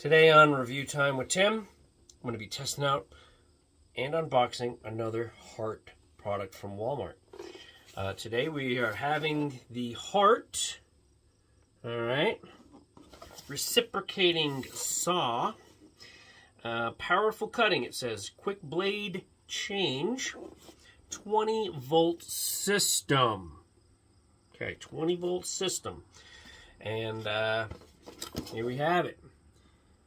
Today on Review Time with Tim, I'm going to be testing out and unboxing another HART product from Walmart. Today we are having the HART, Reciprocating Saw. Powerful cutting, it says. Quick blade change, 20-volt system. Okay, 20-volt system. And here we have it.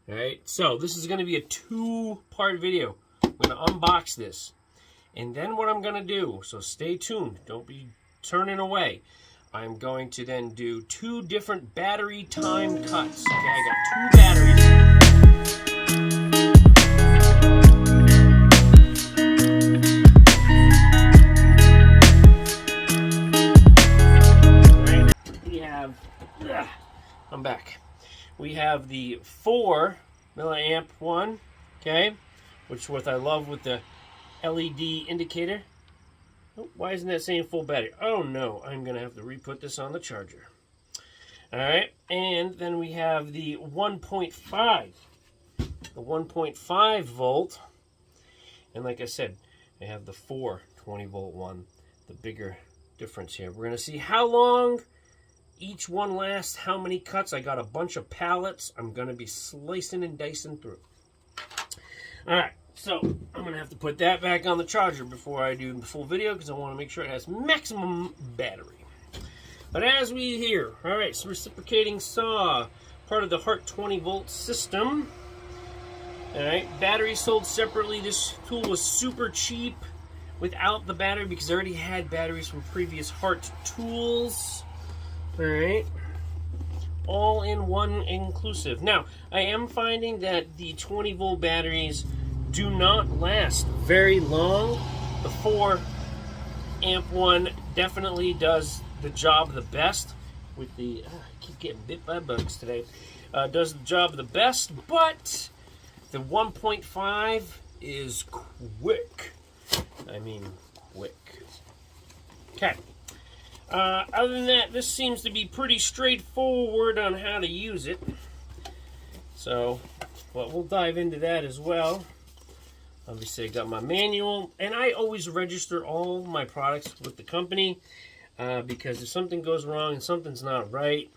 Alright, so this is going to be a two-part video. I'm going to unbox this. And then what I'm going to do, so stay tuned, don't be turning away. I'm going to then do two different battery time cuts. Okay, I got two batteries. Alright, we have, I'm back. We have the 4 milliamp one, okay, which what I love with the LED indicator. Oh, why isn't that saying full battery? Oh no, I'm gonna have to re-put this on the charger. All right, and then we have the 1.5 volt, and like I said, I have the 4 20-volt one, the bigger difference here. We're gonna see how long each one lasts, how many cuts. I got a bunch of pallets I'm going to be slicing and dicing through. Alright, so I'm going to have to put that back on the charger before I do the full video because I want to make sure it has maximum battery. But as we hear, alright, so reciprocating saw, part of the HART 20-volt system. Alright, battery sold separately. This tool was super cheap without the battery because I already had batteries from previous HART tools. Alright, all in one inclusive. Now, I am finding that the 20-volt batteries do not last very long. The 4 amp one definitely does the job the best with the, I keep getting bit by bugs today, does the job the best, but the 1.5 is quick. I mean, quick. Okay. Other than that, this seems to be pretty straightforward on how to use it. So, well, we'll dive into that as well. Obviously, I got my manual, and I always register all my products with the company because if something goes wrong and something's not right,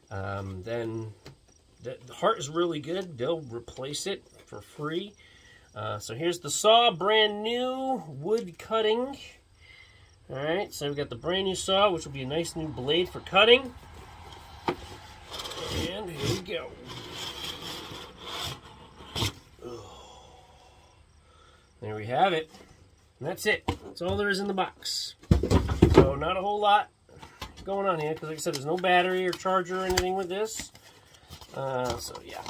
then the HART is really good. They'll replace it for free. So here's the saw, brand new, wood cutting. Alright, so we've got the brand new saw, which will be a nice new blade for cutting. And here we go. There we have it. And that's it. That's all there is in the box. So not a whole lot going on here, because like I said, there's no battery or charger or anything with this. So yeah.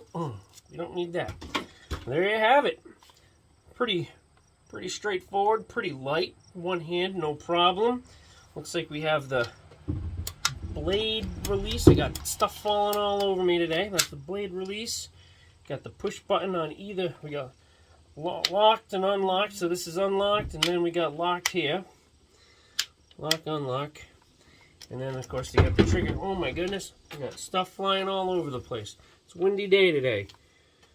You don't need that. There you have it. Pretty straightforward, pretty light. One hand, no problem. Looks like we have the blade release. I got stuff falling all over me today. That's the blade release. Got the push button on either. We got locked and unlocked. So this is unlocked, and then we got locked here. Lock, unlock. And then, of course, you got the trigger. Oh my goodness. We got stuff flying all over the place. It's a windy day today.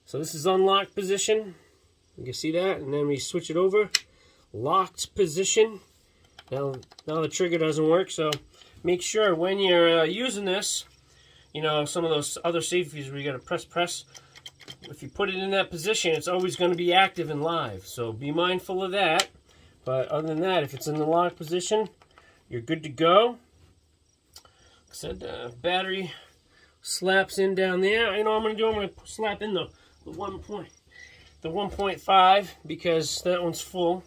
So this is unlocked position. You can see that, and then we switch it over, locked position. Now the trigger doesn't work, so make sure when you're using this, you know, some of those other safeties where you got to press. If you put it in that position, it's always going to be active and live, so be mindful of that. But other than that, if it's in the lock position, you're good to go. Like I said, battery slaps in down there. You know what I'm going to do? I'm going to slap in the 1.5 because that one's full.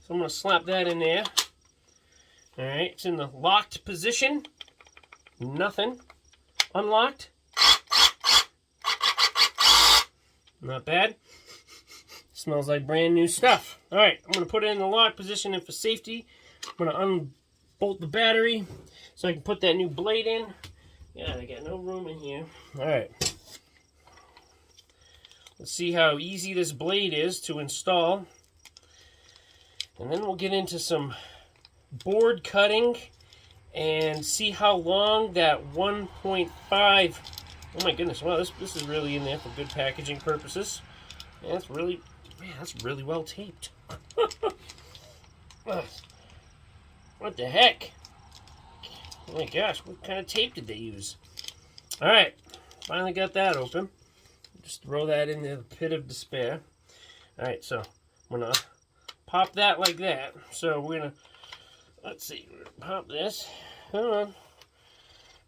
So I'm going to slap that in there. Alright, it's in the locked position. Nothing. Unlocked. Not bad. Smells like brand new stuff. Alright, I'm going to put it in the locked position, and for safety, I'm going to unbolt the battery so I can put that new blade in. Yeah, I got no room in here. Alright. Let's see how easy this blade is to install. And then we'll get into some board cutting and see how long that 1.5. Oh my goodness! Wow, this is really in there for good packaging purposes. And that's really, man, that's really well taped. What the heck? Oh my gosh, what kind of tape did they use? All right, finally got that open. Just throw that in the pit of despair. All right, so I'm gonna pop that like that. So we're gonna, let's see, pop this. Hold on.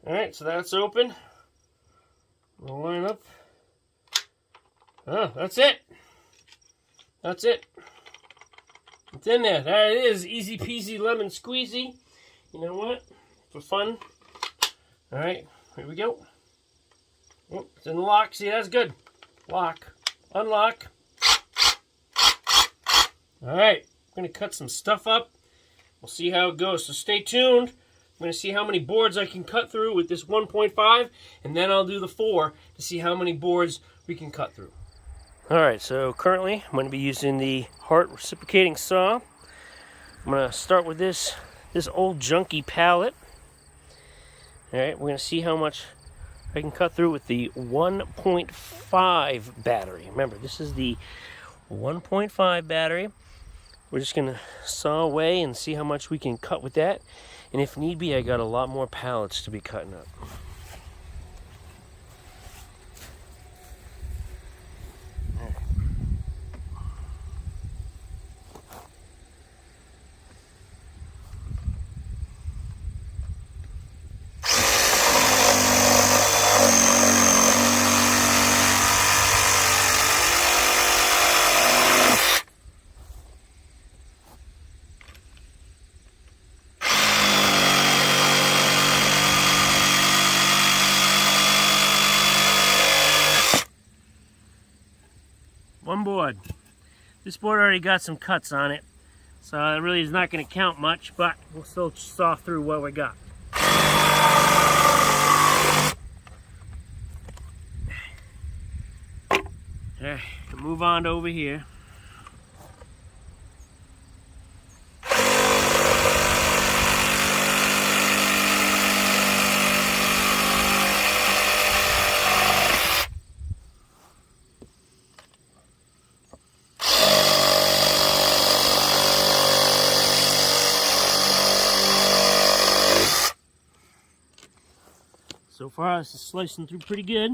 All right, so that's open. We'll line up. Oh, that's it. That's it. It's in there. There it is. Easy peasy lemon squeezy. You know what? For fun. All right, here we go. Oh, it's in the lock. See, that's good. Lock. Unlock. All right, I'm going to cut some stuff up. We'll see how it goes. So stay tuned. I'm going to see how many boards I can cut through with this 1.5, and then I'll do the 4 to see how many boards we can cut through. All right, so currently I'm going to be using the HART Reciprocating Saw. I'm going to start with this old junky pallet. All right, we're going to see how much I can cut through with the 1.5 battery. Remember, this is the 1.5 battery. We're just going to saw away and see how much we can cut with that. And if need be, I got a lot more pallets to be cutting up. One board. This board already got some cuts on it, so it really is not going to count much, but we'll still saw through what we got. Okay, move on to over here. So far, this is slicing through pretty good.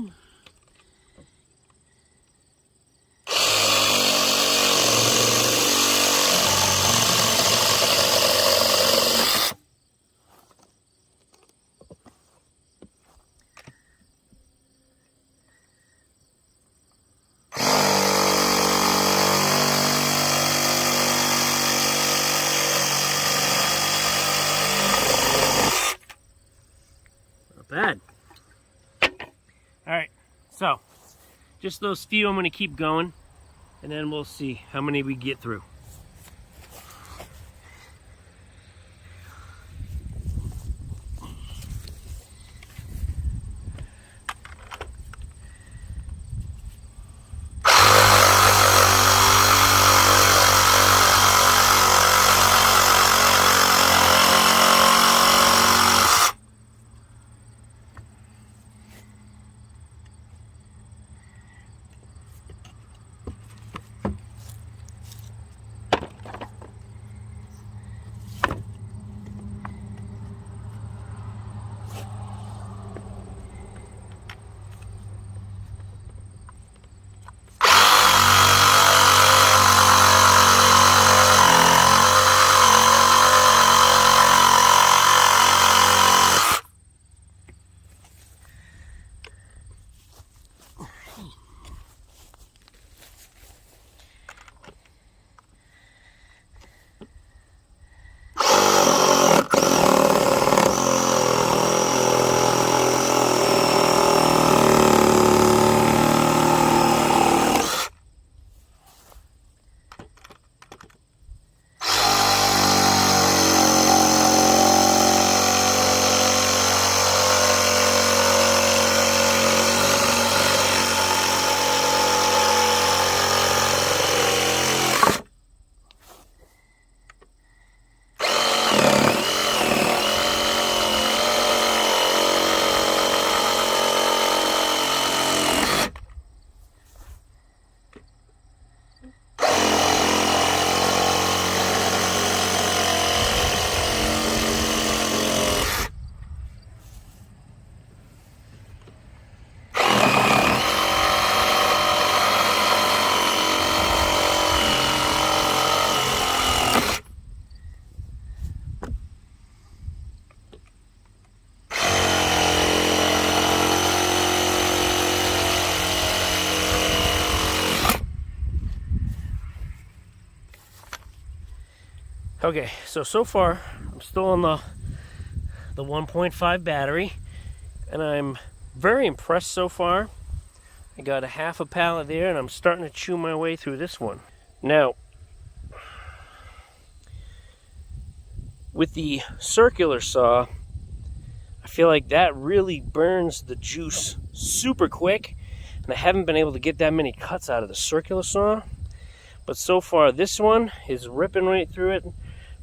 Not bad. Alright, so just those few I'm going to keep going, and then we'll see how many we get through. Okay, so far I'm still on the 1.5 battery, and I'm very impressed so far. I got a half a pallet there, and I'm starting to chew my way through this one. Now, with the circular saw, I feel like that really burns the juice super quick, and I haven't been able to get that many cuts out of the circular saw. But so far, this one is ripping right through it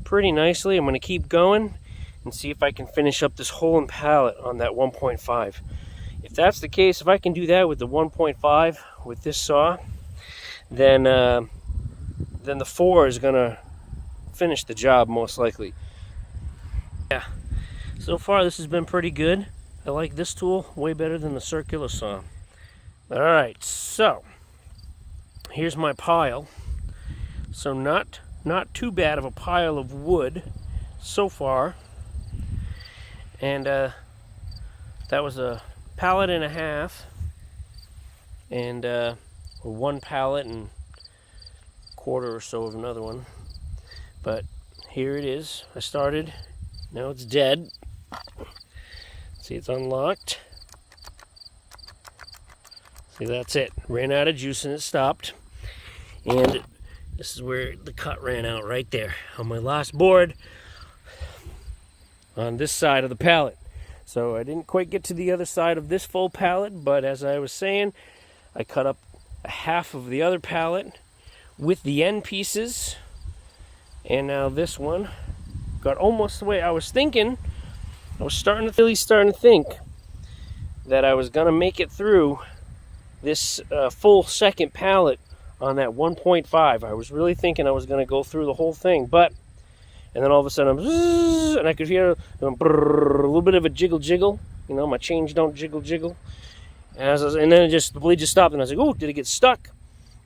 pretty nicely. I'm going to keep going and see if I can finish up this whole pallet on that 1.5. If that's the case, if I can do that with the 1.5 with this saw, then the 4 is going to finish the job most likely. Yeah, so far this has been pretty good. I like this tool way better than the circular saw. Alright, so here's my pile. So not too bad of a pile of wood so far. And that was a pallet and a half. And 1 pallet and a quarter or so of another one. But here it is. I started. Now it's dead. See, it's unlocked. See, that's it. Ran out of juice and it stopped. And this is where the cut ran out, right there on my last board on this side of the pallet. So I didn't quite get to the other side of this full pallet, but as I was saying, I cut up a half of the other pallet with the end pieces, and now this one got almost the way I was thinking. I was starting to think that I was gonna make it through this full second pallet on that 1.5. I was really thinking I was going to go through the whole thing, and then all of a sudden, and I could hear a little bit of a jiggle. You know, my chains don't jiggle. And then the blade just stopped, and I was like, oh, did it get stuck?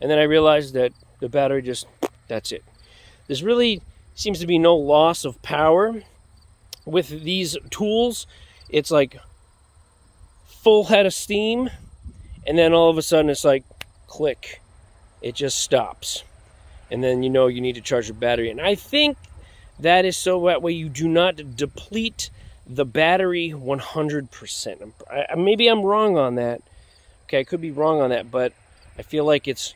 And then I realized that the battery that's it. There's really seems to be no loss of power with these tools. It's like full head of steam, and then all of a sudden it's like click. It just stops. And then you know you need to charge your battery. And I think that is so that way you do not deplete the battery 100%. Maybe I'm wrong on that. Okay, I could be wrong on that, but I feel like it's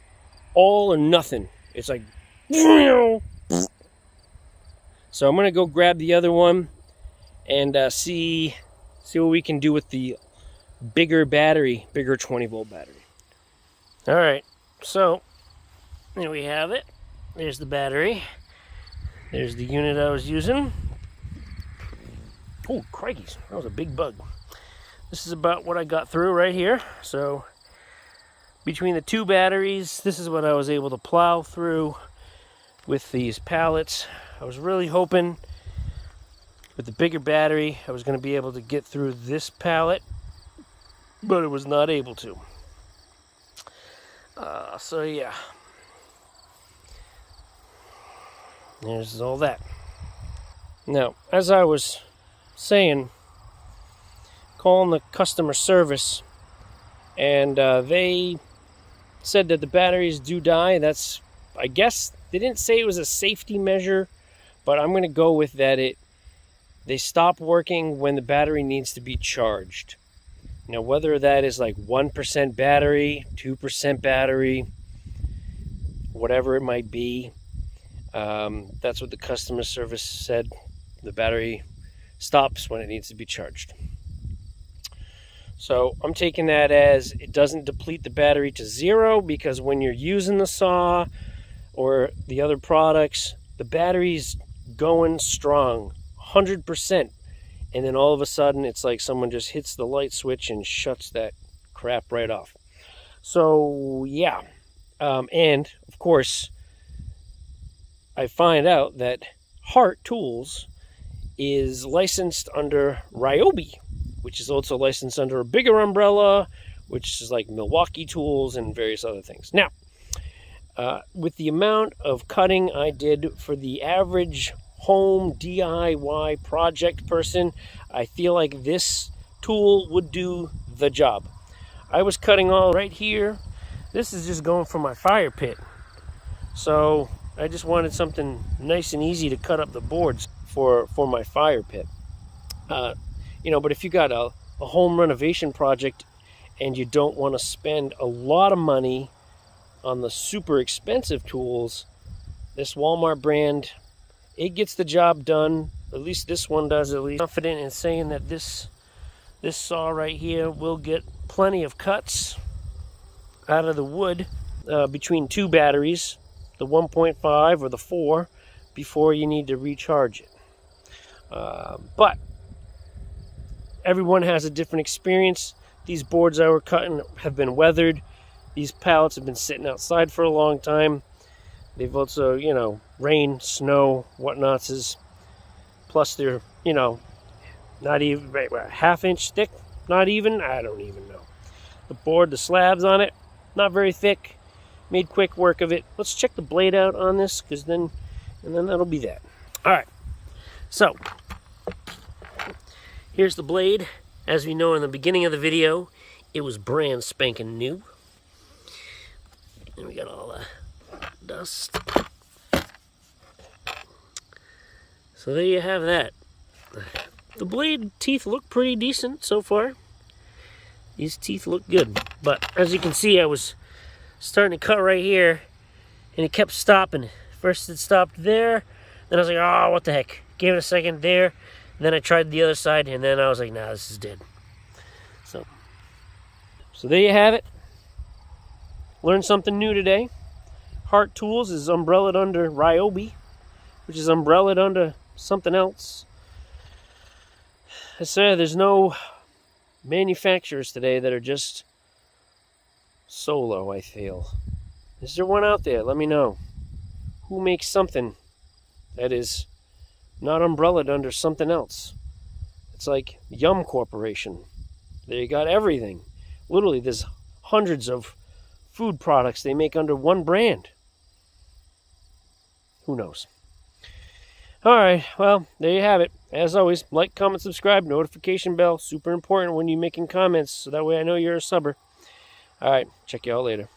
all or nothing. It's like, so I'm going to go grab the other one and see what we can do with the bigger 20-volt battery. All right, so there we have it. There's the battery. There's the unit I was using. Oh, crikeys, that was a big bug. This is about what I got through right here. So between the 2 batteries, this is what I was able to plow through with these pallets. I was really hoping with the bigger battery I was going to be able to get through this pallet, but I was not able to. So yeah, there's all that. Now, as I was saying, calling the customer service, and they said that the batteries do die. That's, I guess, they didn't say it was a safety measure, but I'm going to go with that they stop working when the battery needs to be charged. Now, whether that is like 1% battery, 2% battery, whatever it might be, that's what the customer service said. The battery stops when it needs to be charged. So I'm taking that as it doesn't deplete the battery to 0, because when you're using the saw or the other products, the battery's going strong, 100%. And then all of a sudden, it's like someone just hits the light switch and shuts that crap right off. So, yeah. And, of course, I find out that HART Tools is licensed under Ryobi, which is also licensed under a bigger umbrella, which is like Milwaukee Tools and various other things. Now, with the amount of cutting I did for the average home DIY project person, I feel like this tool would do the job. I was cutting all right here. This is just going for my fire pit. So I just wanted something nice and easy to cut up the boards for my fire pit. You know, but if you got a home renovation project and you don't want to spend a lot of money on the super expensive tools, this Walmart brand, it gets the job done. At least this one does. At least confident in saying that this saw right here will get plenty of cuts out of the wood between two batteries, the 1.5 or the 4, before you need to recharge it. But everyone has a different experience. These boards I were cutting have been weathered. These pallets have been sitting outside for a long time. They've also, you know, rain, snow, whatnots. Plus they're, you know, not even a half-inch thick, not even, I don't even know. The board, the slabs on it, not very thick. Made quick work of it. Let's check the blade out on this, because then that'll be that. All right, so here's the blade. As we know in the beginning of the video, it was brand spanking new. And we got all the dust. So there you have that. The blade teeth look pretty decent so far. These teeth look good. But as you can see, I was starting to cut right here, and it kept stopping. First it stopped there, then I was like, oh, what the heck. Gave it a second there, then I tried the other side, and then I was like, nah, this is dead. So there you have it. Learned something new today. HART Tools is umbrellaed under Ryobi, which is umbrellaed under something else. I said there's no manufacturers today that are just solo, I feel. Is there one out there? Let me know. Who makes something that is not umbrellaed under something else? It's like Yum Corporation. They got everything. Literally, there's hundreds of food products they make under one brand. Who knows? All right, well, there you have it. As always, like, comment, subscribe, notification bell. Super important when you're making comments, so that way I know you're a subber. All right, check y'all later.